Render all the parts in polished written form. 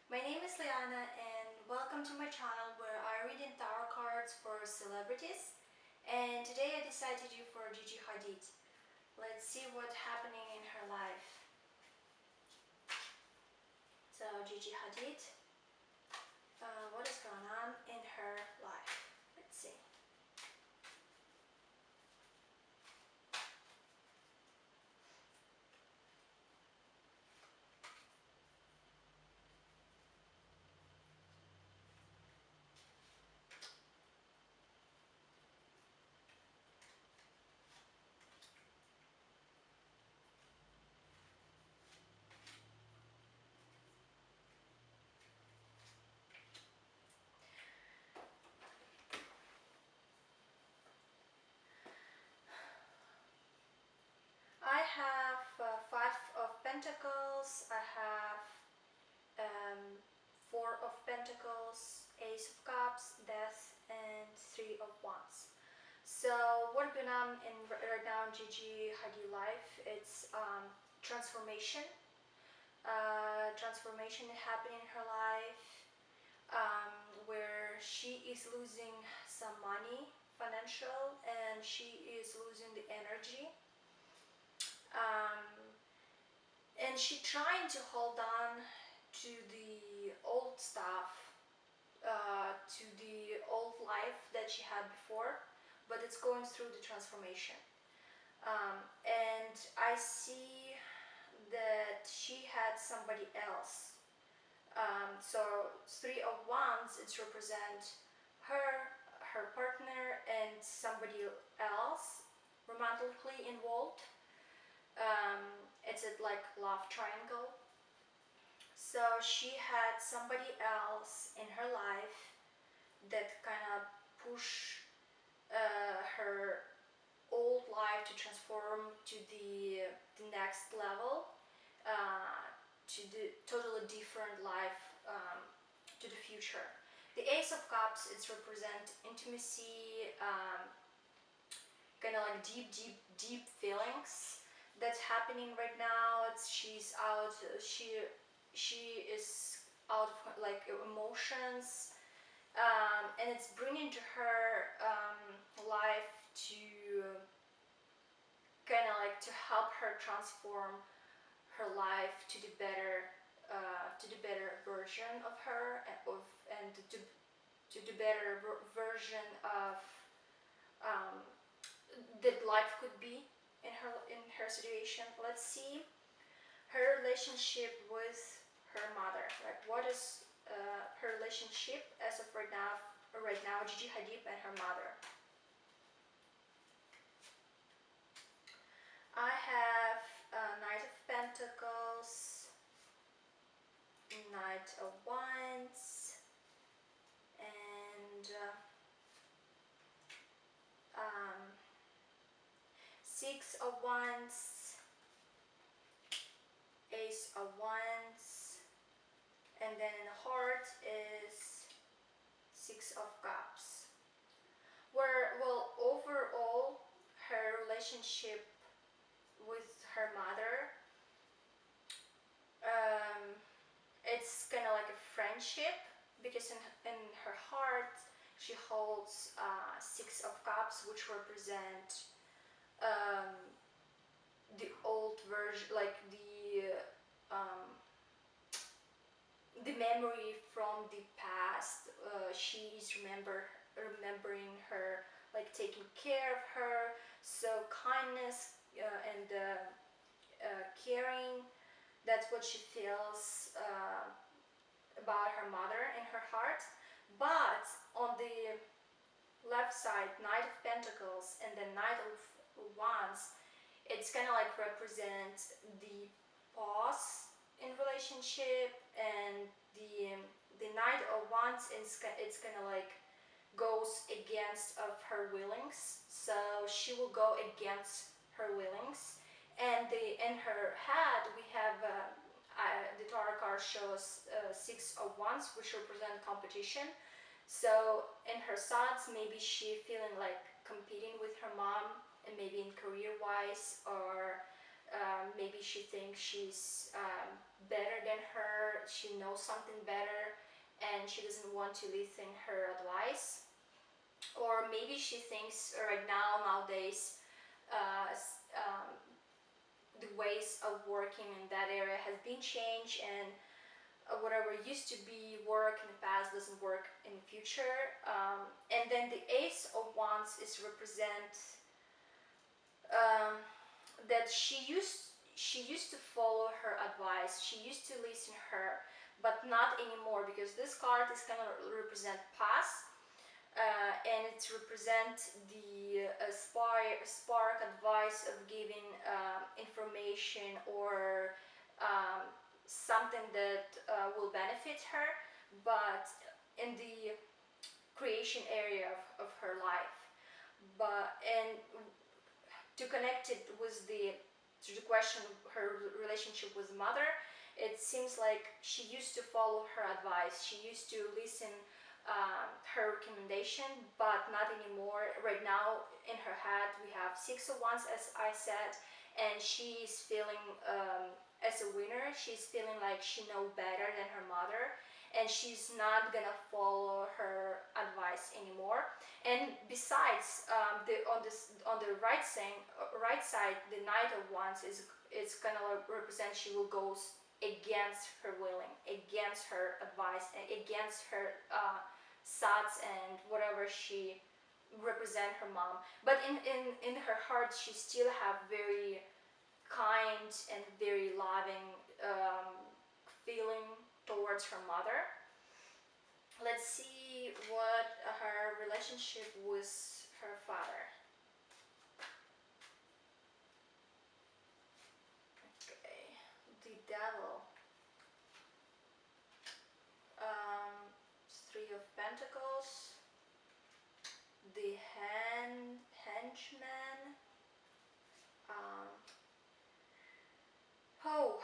My name is Liana and welcome to my channel where I read in tarot cards for celebrities. And today I decided to do for Gigi Hadid. Let's see what's happening in her life. So Gigi Hadid, what is going on in her life? Let's see. I have Five of Pentacles, I have Four of Pentacles, Ace of Cups, Death, and Three of Wands. So what's going on in right now in Gigi Hadid life? It's transformation. Transformation happening in her life, where she is losing some money, financial, and she is losing the energy. Um, and she trying to hold on to the old stuff, to the old life that she had before, but it's going through the transformation. And I see that she had somebody else. So Three of Wands, it's represent her, her partner, and somebody else romantically involved. It's a like love triangle. So she had somebody else in her life that kind of push her old life to transform to the next level, to the totally different life, to the future. The Ace of Cups, it's represent intimacy, kind of like deep feelings that's happening right now. She's out, she is out of like emotions, and it's bringing to her life to kind of like to help her transform her life to the better version of her, and to the better version of um, that life could be in her situation. Let's see her relationship with her mother. Like what is her relationship as of right now? Right now, Gigi Hadid and her mother. I have Knight of Pentacles, Knight of Wands, and Six of Wands, Ace of Wands, and then in the heart is Six of Cups. Where, well, overall, her relationship with her mother, it's kind of like a friendship, because in her heart she holds Six of Cups, which represent um, the old version, like the memory from the past. She is remembering her, like taking care of her, so kindness, and caring. That's what she feels about her mother in her heart. But on the left side, Knight of Pentacles and the Knight of Wands, it's kind of like represent the pause in relationship, and the Knight of Wands it's kind of like goes against of her willings, so she will go against her willings. And in her head we have the tarot card shows Six of Wands, which represent competition. So in her thoughts, maybe she feeling like competing with her mom, and maybe in career wise, or maybe she thinks she's better than than her, she knows something better, and she doesn't want to listen her advice. Or maybe she thinks right now, nowadays, the ways of working in that area has been changed, and whatever used to be work in the past doesn't work in the future. And then the Ace of Wands is represent um, that she used to follow her advice. She used to listen her, but not anymore, because this card is gonna represent past, and it represents the spark advice of giving information, or um, something that will benefit her, but in the creation area of her life. But and to connect it with the question of her relationship with mother, it seems like she used to follow her advice. She used to listen her recommendation, but not anymore. Right now, in her head, we have Six of Wands, as I said, and she's feeling as a winner. She's feeling like she knows better than her mother, and she's not gonna follow her advice anymore. And besides, on the right side, the Knight of Wands is gonna represent she will go against her willing, against her advice, and against her thoughts, and whatever she represent her mom. But in her heart, she still have very kind and very loving feeling towards her mother. Let's see what her relationship with her father. Okay, the devil. Um, Three of Pentacles, the henchman. Um, oh,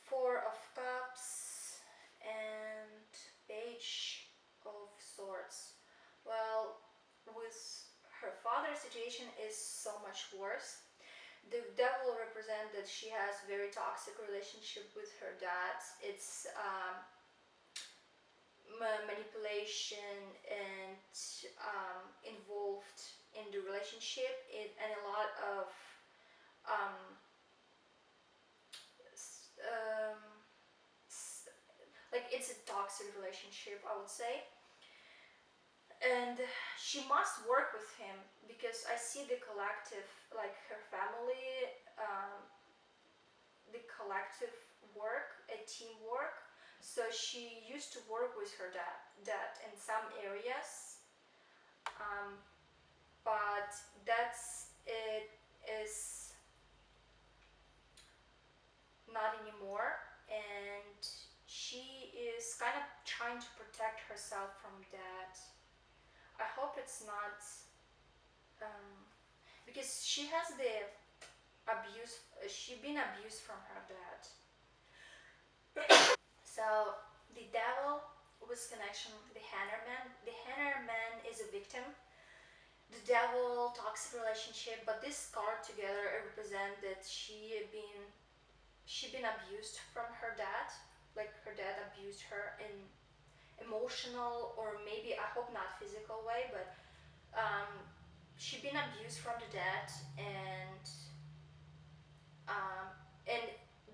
Four of Cups and Page of Swords. Well, with her father's situation is so much worse. The devil represents that she has very toxic relationship with her dad. It's manipulation and involved in the relationship, and a lot of um, um, like it's a toxic relationship, I would say. And she must work with him, because I see the collective, like her family, the collective work, a teamwork. So she used to work with her dad in some areas, um, but that's it is not anymore, and she is kind of trying to protect herself from that. I hope it's not, um, because she has the abuse. She been abused from her dad. So the devil was connection with the Hannerman. The Hannerman is a victim. The devil toxic relationship, but this card together represent that she been abused from her dad. Like her dad abused her in emotional, or maybe I hope not physical way, but um, she been abused from the dad, um, and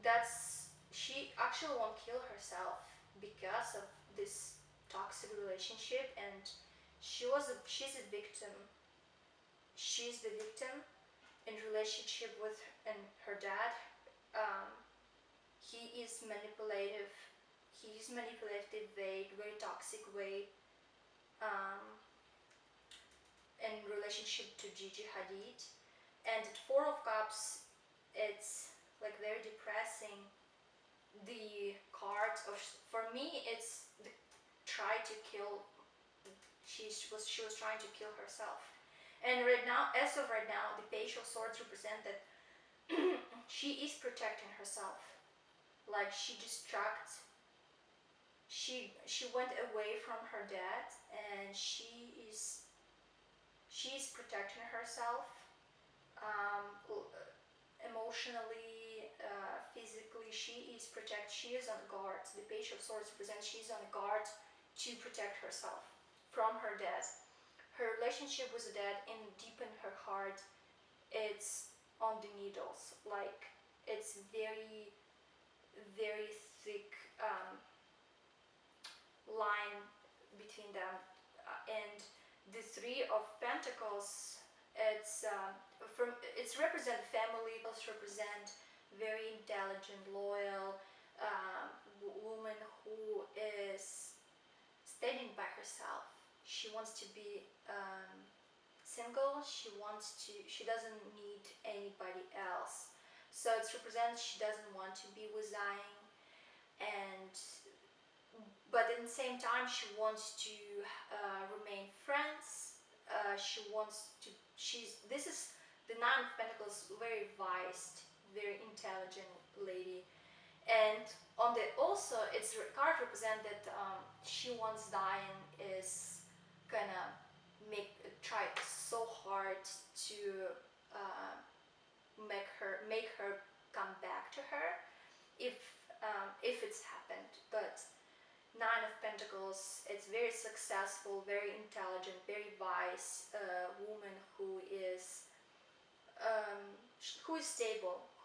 that's she actually won't kill herself because of this toxic relationship, and she's a victim. She's the victim in relationship with and her dad. Um, he is manipulative. He's manipulative way, very toxic way. Um, in relationship to Gigi Hadid, and at Four of Cups, it's like very depressing. The cards of for me, it's the try to kill. She was trying to kill herself, and right now, as of right now, the Page of Swords represent that she is protecting herself. Like she went away from her dad, and she's protecting herself, um, emotionally, physically she is protect. She is on guard. The Page of Swords represents she's on guard to protect herself from her dad. Her relationship with the dad and deep in her heart, it's on the needles. Like it's very very thick line between them. And the Three of Pentacles, it's from it's represent family, also represent very intelligent, loyal woman who is standing by herself. She wants to be single. She doesn't need anybody else. So it represents she doesn't want to be with Zayn, and but at the same time she wants to remain friends. She wants to. She's this is the Nine of Pentacles, very wise, very intelligent lady, and on the also it's card represent that she wants Diane is gonna try so hard to uh, make her come back to her if it's happened. But Nine of Pentacles, it's very successful, very intelligent, very wise woman um, who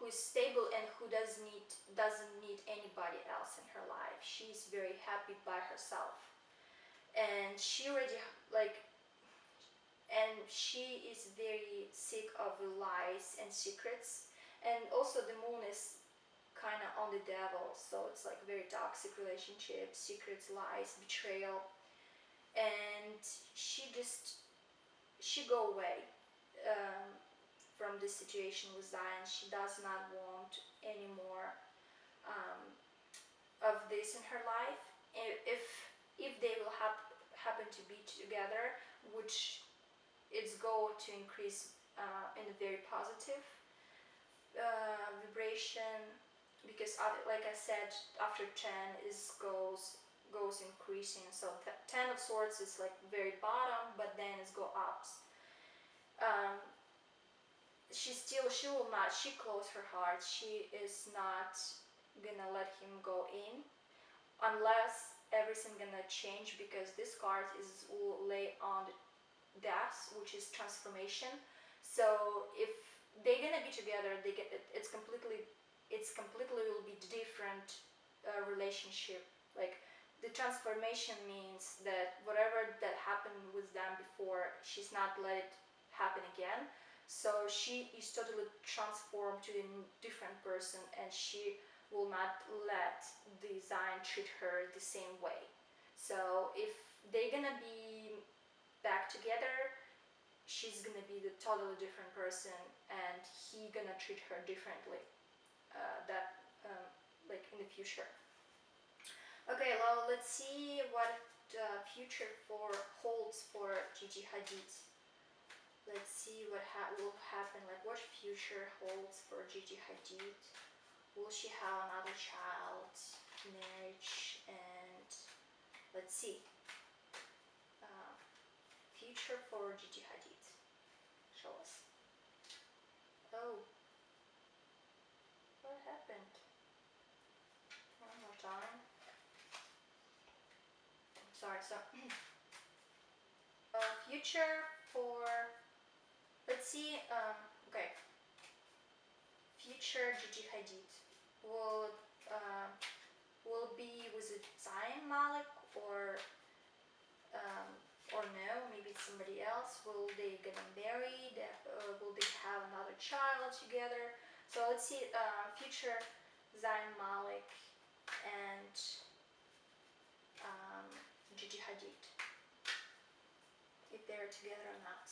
is stable and who doesn't need anybody else in her life. She's very happy by herself, and she already like, and she is very sick of lies and secrets. And also the moon is kind of on the devil, so it's like very toxic relationship, secrets, lies, betrayal. And she go away um, from this situation with Zion. She does not want any more um, of this in her life. If they will happen to be together, which it's go to increase in a very positive vibration, because like I said, after 10 is goes increasing. So 10 of Swords is like very bottom, but then it's go ups. um, she will not, she closed her heart. She is not gonna let him go in unless everything gonna change, because this card is will lay on the death, which is transformation. So if they're gonna be together, they get it's completely will be different relationship. Like the transformation means that whatever that happened with them before, she's not let it happen again. So she is totally transformed to a different person, and she will not let the design treat her the same way. So if they're gonna be back together, she's gonna be the totally different person, and he gonna treat her differently. That like in the future. Okay, well, let's see what the future for holds for Gigi Hadid. Let's see what will happen. Like what future holds for Gigi Hadid. Will she have another child, marriage, and let's see. Uh, Future for Gigi Hadid. Show us. Oh, what happened? One more time. Sorry, so future for, let's see. Okay, future Gigi Hadid will uh, will be with a Zayn Malik, um, or no, maybe it's somebody else. Will they get married? Will they have another child together? So let's see. Future Zayn Malik and um, Gigi Hadid, if they're together or not.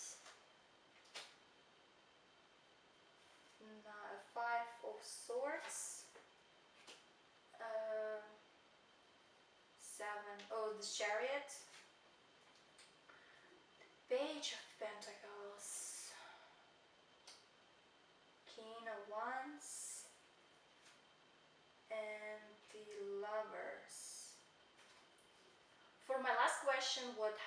Five of Swords. Uh, Seven. Oh, the Chariot. Page of Pentacles. King of Wands. And the Lovers. For my last question, what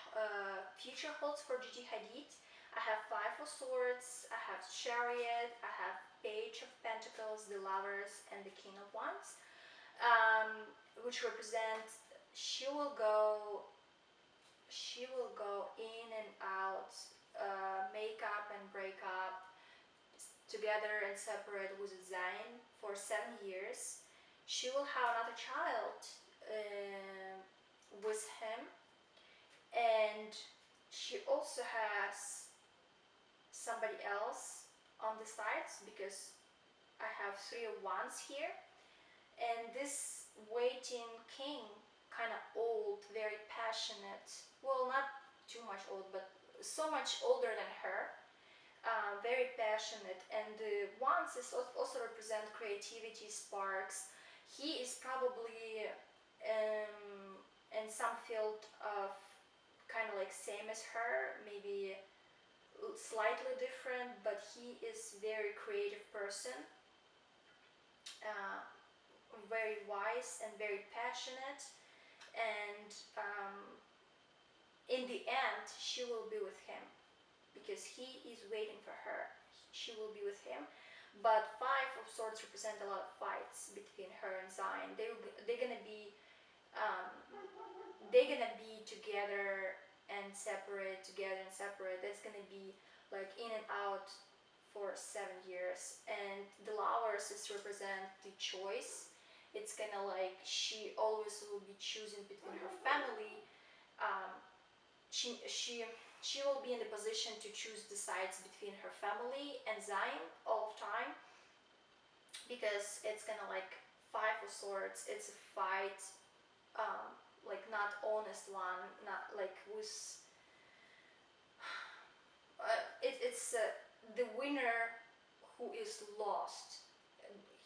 future holds for Gigi Hadid, I have Five of Swords, I have Chariot, I have Page of Pentacles, the Lovers, and the King of Wands, which represent she will go she will go in and out, make up and break up, together and separate with Zayn for 7 years. She will have another child uh, with him, and she also has somebody else on the sides because I have Three of Wands here. And this waiting king, kind of old, very passionate, well, not too much old, but so much older than her, very passionate. And the wands is also represent creativity, sparks. He is probably in some field of kind of like same as her, maybe slightly different, but he is very creative person, uh, very wise and very passionate. And in the end, she will be with him because he is waiting for her. She will be with him. But Five of Swords represent a lot of fights between her and Zion. They're gonna be um, they're gonna be together and separate, together and separate. That's gonna be like in and out for 7 years. And the Lovers is represent the choice. It's kind of like she always will be choosing between her family. Um, she she she will be in the position to choose the sides between her family and Zion all the time, because it's kind of like Five of Swords. It's a fight, um, like not honest one, not like with it's the winner who is lost.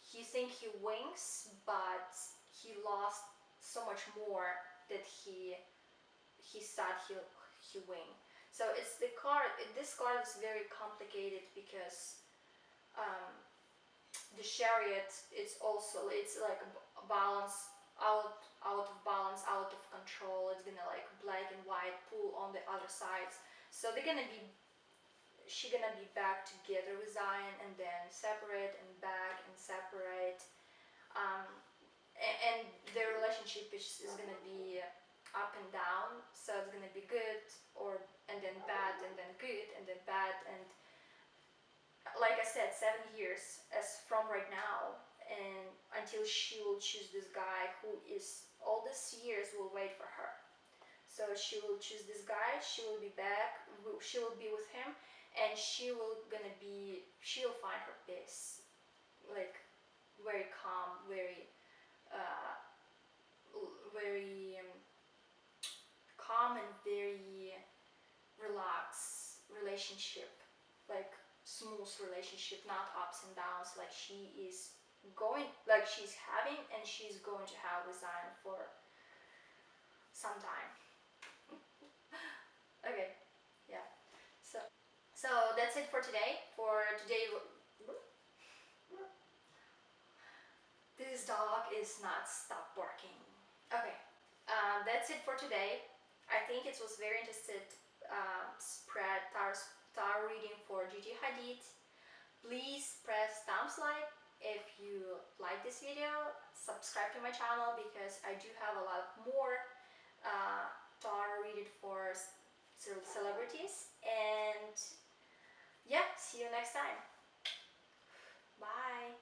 He think he wins, but he lost so much more that he thought he win. So it's the card. This card is very complicated because um, the Chariot. It's like a balance, out of balance, out of control. It's gonna like black and white pull on the other sides. So they're gonna be she gonna be back together with Zion and then separate and back and separate, um, and their relationship is gonna be up and down. So it's gonna be good, or and then bad, and then good, and then bad. And like I said, 7 years as from right now, and until she will choose this guy who is all these years will wait for her. So she will choose this guy, she will be back, she will be with him, and she'll find her peace, like very calm, uh, very calm and very relaxed relationship, like smooth relationship, not ups and downs, like she's having and she's going to have with Zion for some time. Okay, yeah. So that's it for today. For today, this dog is not stop barking. Okay, that's it for today. I think it was very interested spread tarot reading for Gigi Hadid. Please press thumbs like if you like this video. Subscribe to my channel because I do have a lot more tarot reading for celebrities. And yeah, see you next time. Bye.